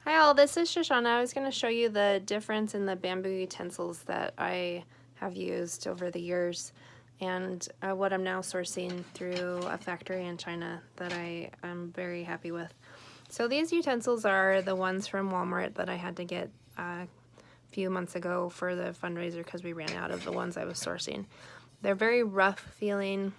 Hi all, this is Shoshana. I was going to show you the difference in the bamboo utensils that I have used over the years and what I'm now sourcing through a factory in China that I am very happy with. So these utensils are the ones from Walmart that I had to get a few months ago for the fundraiser because we ran out of the ones I was sourcing. They're very rough feeling.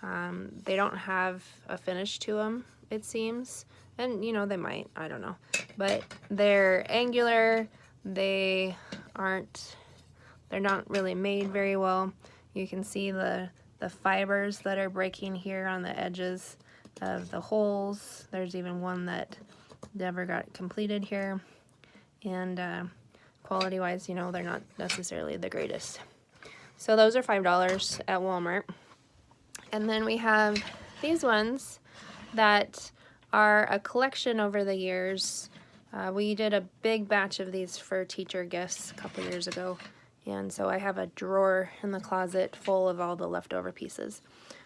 They don't have a finish to them, it seems. And, you know, they might, I don't know. But they're angular, they're not really made very well. You can see the fibers that are breaking here on the edges of the holes. There's even one that never got completed here. And quality-wise, you know, they're not necessarily the greatest. So those are $5 at Walmart. And then we have these ones that are a collection over the years. We did a big batch of these for teacher gifts a couple years ago, and so I have a drawer in the closet full of all the leftover pieces.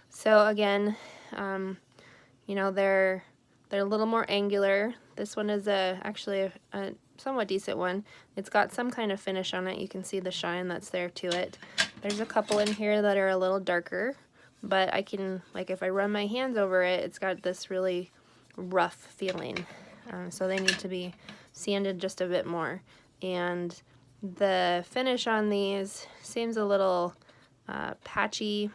So again, you know, they're a little more angular. This one is actually a somewhat decent one. It's got some kind of finish on it. You can see the shine that's there to it. There's a couple in here that are a little darker, but I can, like, if I run my hands over it, it's got this really rough feeling. So they need to be sanded just a bit more. And the finish on these seems a little patchy,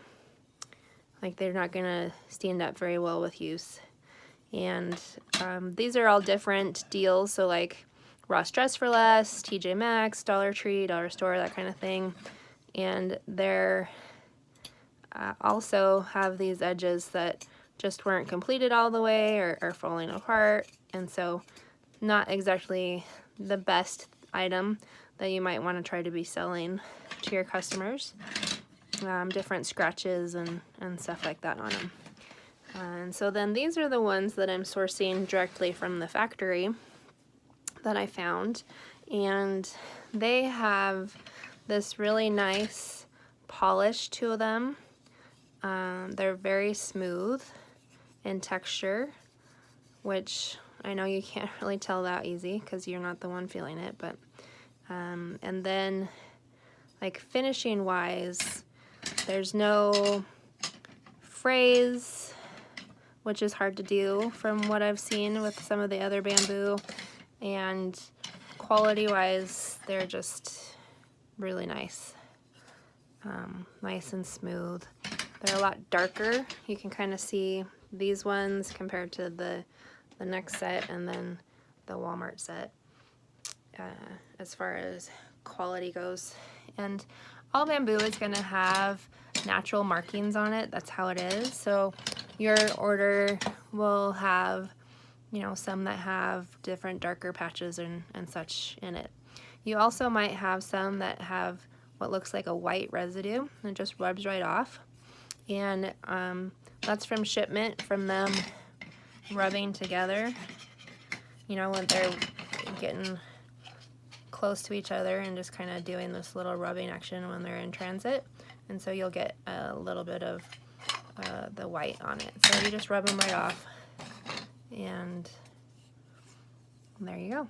like they're not gonna stand up very well with use. And these are all different deals, so like Ross Dress for Less, TJ Maxx, Dollar Tree, Dollar Store, that kind of thing. And they're also have these edges that just weren't completed all the way or are falling apart, and so not exactly the best item that you might want to try to be selling to your customers. Different scratches and stuff like that on them. And so then these are the ones that I'm sourcing directly from the factory that I found, and they have this really nice polish to them. They're very smooth in texture, which I know you can't really tell that easy because you're not the one feeling it, but and then like finishing wise, there's no frays, which is hard to do from what I've seen with some of the other bamboo, and quality wise they're just really nice. Nice and smooth. They're a lot darker. You can kind of see these ones compared to the next set and then the Walmart set as far as quality goes. And all bamboo is going to have natural markings on it. That's how it is. So your order will have, you know, some that have different darker patches and such in it. You also might have some that have what looks like a white residue and just rubs right off. And that's from shipment, from them rubbing together, you know, when they're getting close to each other and just kind of doing this little rubbing action when they're in transit. And so you'll get a little bit of the white on it. So you just rub them right off, and there you go.